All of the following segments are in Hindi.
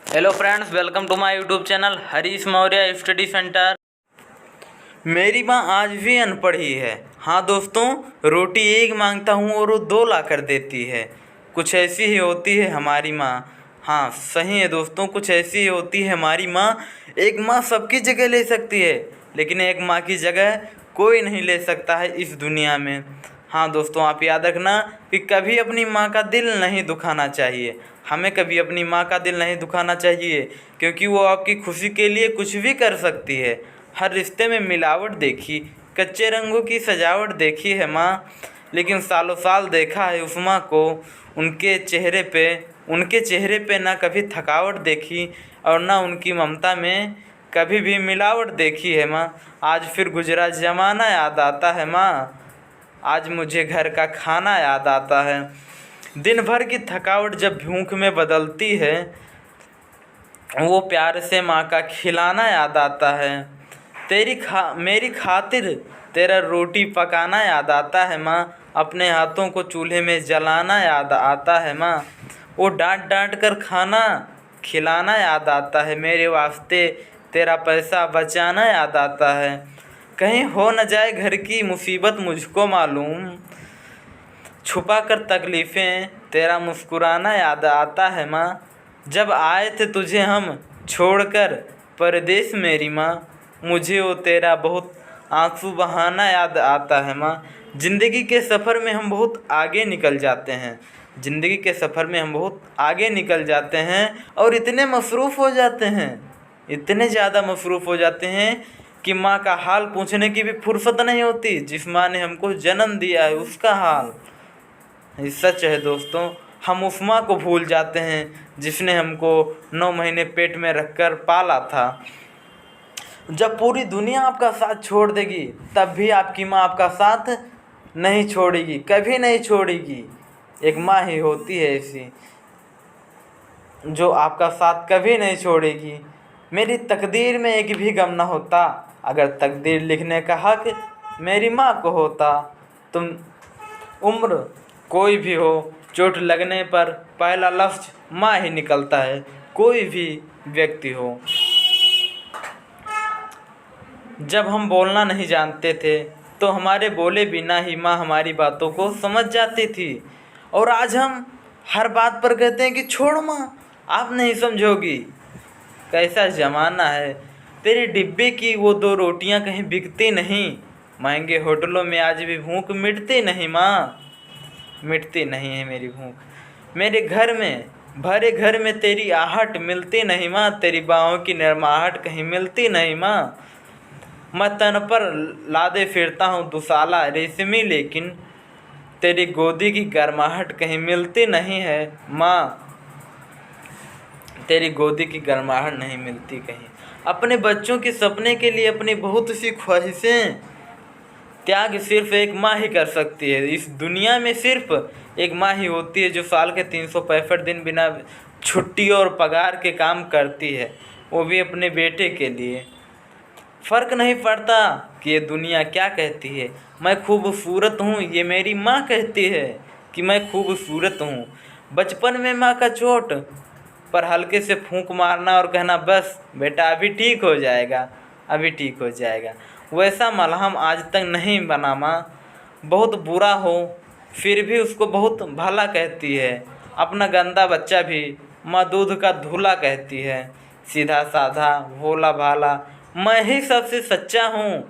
Hello friends, welcome to my YouTube channel Harish Maurya study centre. मेरी माँ आज भी अनपढ़ ही है। हाँ दोस्तों, रोटी एक मांगता हूँ और वो दो ला कर देती है। कुछ ऐसी ही होती है हमारी माँ। हाँ सही है दोस्तों, कुछ ऐसी ही होती है हमारी माँ। एक माँ सबकी जगह ले सकती है, लेकिन एक माँ की जगह कोई नहीं ले सकता है इस दुनिया में। हाँ दोस्तों, आप याद रखना कि कभी अपनी माँ का दिल नहीं दुखाना चाहिए। हमें कभी अपनी माँ का दिल नहीं दुखाना चाहिए, क्योंकि वो आपकी खुशी के लिए कुछ भी कर सकती है। हर रिश्ते में मिलावट देखी, कच्चे रंगों की सजावट देखी है माँ, लेकिन सालों साल देखा है उस माँ को। उनके चेहरे पे ना कभी थकावट देखी और ना उनकी ममता में कभी भी मिलावट देखी है माँ। आज फिर गुजरा ज़माना याद आता है माँ, आज मुझे घर का खाना याद आता है। दिन भर की थकावट जब भूख में बदलती है, वो प्यार से माँ का खिलाना याद आता है। मेरी खातिर तेरा रोटी पकाना याद आता है माँ, अपने हाथों को चूल्हे में जलाना याद आता है माँ। वो डांट डांट कर खाना खिलाना याद आता है, मेरे वास्ते तेरा पैसा बचाना याद आता है। कहीं हो न जाए घर की मुसीबत मुझको मालूम, छुपा कर तकलीफ़ें तेरा मुस्कुराना याद आता है माँ। जब आए थे तुझे हम छोड़कर परदेश मेरी माँ, मुझे वो तेरा बहुत आंसू बहाना याद आता है माँ। ज़िंदगी के सफ़र में हम बहुत आगे निकल जाते हैं, ज़िंदगी के सफ़र में हम बहुत आगे निकल जाते हैं और इतने मसरूफ़ हो जाते हैं, इतने ज़्यादा मसरूफ़ हो जाते हैं कि माँ का हाल पूछने की भी फुर्सत नहीं होती। जिस माँ ने हमको जन्म दिया है उसका हाल। ये सच है दोस्तों, हम उस माँ को भूल जाते हैं जिसने हमको 9 महीने पेट में रखकर पाला था। जब पूरी दुनिया आपका साथ छोड़ देगी, तब भी आपकी माँ आपका साथ नहीं छोड़ेगी, कभी नहीं छोड़ेगी। एक माँ ही होती है ऐसी जो आपका साथ कभी नहीं छोड़ेगी। मेरी तकदीर में एक भी गम न होता, अगर तकदीर लिखने का हक मेरी माँ को होता। तुम उम्र कोई भी हो, चोट लगने पर पहला लफ्ज़ माँ ही निकलता है, कोई भी व्यक्ति हो। जब हम बोलना नहीं जानते थे, तो हमारे बोले बिना ही माँ हमारी बातों को समझ जाती थी। और आज हम हर बात पर कहते हैं कि छोड़ो माँ, आप नहीं समझोगी। कैसा ज़माना है। तेरे डिब्बे की वो 2 रोटियां कहीं बिकती नहीं, महंगे होटलों में आज भी भूख मिटती नहीं माँ, मिटती नहीं है मेरी भूख। मेरे भरे घर में तेरी आहट मिलती नहीं माँ, तेरी बाहों की नरमाहट कहीं मिलती नहीं माँ। मैं तन पर लादे फिरता हूँ दुसाला रेशमी, लेकिन तेरी गोदी की गर्माहट कहीं मिलती नहीं है माँ, तेरी गोदी की गर्माहट नहीं मिलती कहीं। अपने बच्चों के सपने के लिए अपनी बहुत सी ख्वाहिशें त्याग सिर्फ एक माँ ही कर सकती है। इस दुनिया में सिर्फ एक माँ ही होती है जो साल के 365 दिन बिना छुट्टी और पगार के काम करती है, वो भी अपने बेटे के लिए। फ़र्क नहीं पड़ता कि ये दुनिया क्या कहती है, मैं खूबसूरत हूँ ये मेरी माँ कहती है कि मैं खूबसूरत हूँ। बचपन में माँ का चोट पर हल्के से फूंक मारना और कहना बस बेटा अभी ठीक हो जाएगा, अभी ठीक हो जाएगा, वैसा मलहम आज तक नहीं बना माँ। बहुत बुरा हो फिर भी उसको बहुत भला कहती है, अपना गंदा बच्चा भी माँ दूध का धूला कहती है। सीधा साधा भोला भाला मैं ही सबसे सच्चा हूँ,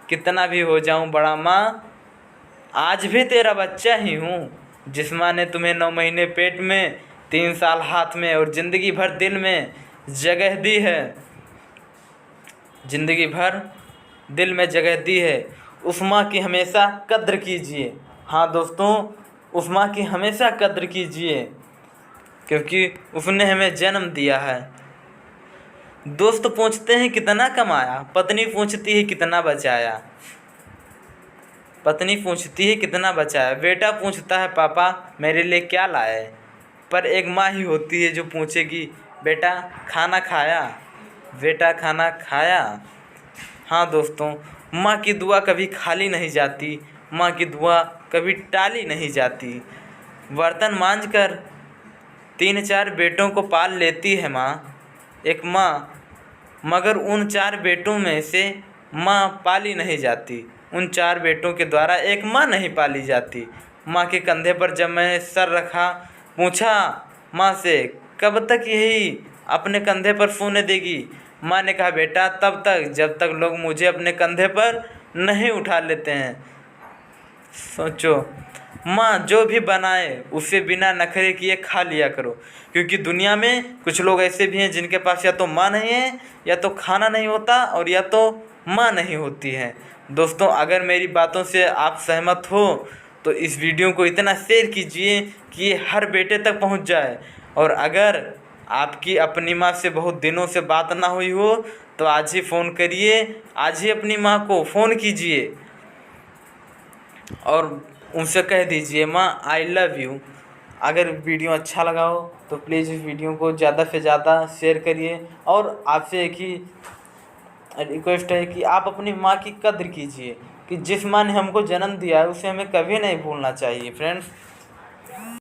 कितना भी हो जाऊँ बड़ा माँ, आज भी तेरा बच्चा ही हूँ। जिस माँ ने तुम्हें 9 महीने पेट में, 3 साल हाथ में और ज़िंदगी भर दिल में जगह दी है, ज़िंदगी भर दिल में जगह दी है, उस माँ की हमेशा कद्र कीजिए। हाँ दोस्तों, उस माँ की हमेशा कद्र कीजिए, क्योंकि उसने हमें जन्म दिया है। दोस्त पूछते हैं कितना कमाया, पत्नी पूछती है कितना बचाया, पत्नी पूछती है कितना बचाया, बेटा पूछता है पापा मेरे लिए क्या लाए। पर एक माँ ही होती है जो पूछेगी बेटा खाना खाया, बेटा खाना खाया। हाँ दोस्तों, माँ की दुआ कभी खाली नहीं जाती, माँ की दुआ कभी टाली नहीं जाती। बर्तन मांज कर 3-4 बेटों को पाल लेती है माँ, एक माँ, मगर उन 4 बेटों में से माँ पाली नहीं जाती। उन 4 बेटों के द्वारा एक माँ नहीं पाली जाती। माँ के कंधे पर जब मैंने सर रखा, पूछा माँ से, कब तक यही अपने कंधे पर सोने देगी? माँ ने कहा, बेटा तब तक जब तक लोग मुझे अपने कंधे पर नहीं उठा लेते हैं। सोचो, माँ जो भी बनाए उसे बिना नखरे किए खा लिया करो, क्योंकि दुनिया में कुछ लोग ऐसे भी हैं जिनके पास या तो माँ नहीं है, या तो खाना नहीं होता, और या तो माँ नहीं होती है। दोस्तों, अगर मेरी बातों से आप सहमत हो तो इस वीडियो को इतना शेयर कीजिए कि ये हर बेटे तक पहुंच जाए। और अगर आपकी अपनी माँ से बहुत दिनों से बात ना हुई हो तो आज ही फ़ोन करिए, आज ही अपनी माँ को फ़ोन कीजिए और उनसे कह दीजिए, माँ आई लव यू। अगर वीडियो अच्छा लगा हो तो प्लीज़ इस वीडियो को ज़्यादा से ज़्यादा शेयर करिए। और आपसे एक ही रिक्वेस्ट है कि आप अपनी माँ की कद्र कीजिए, कि जिस माँ ने हमको जन्म दिया है उसे हमें कभी नहीं भूलना चाहिए फ्रेंड्स।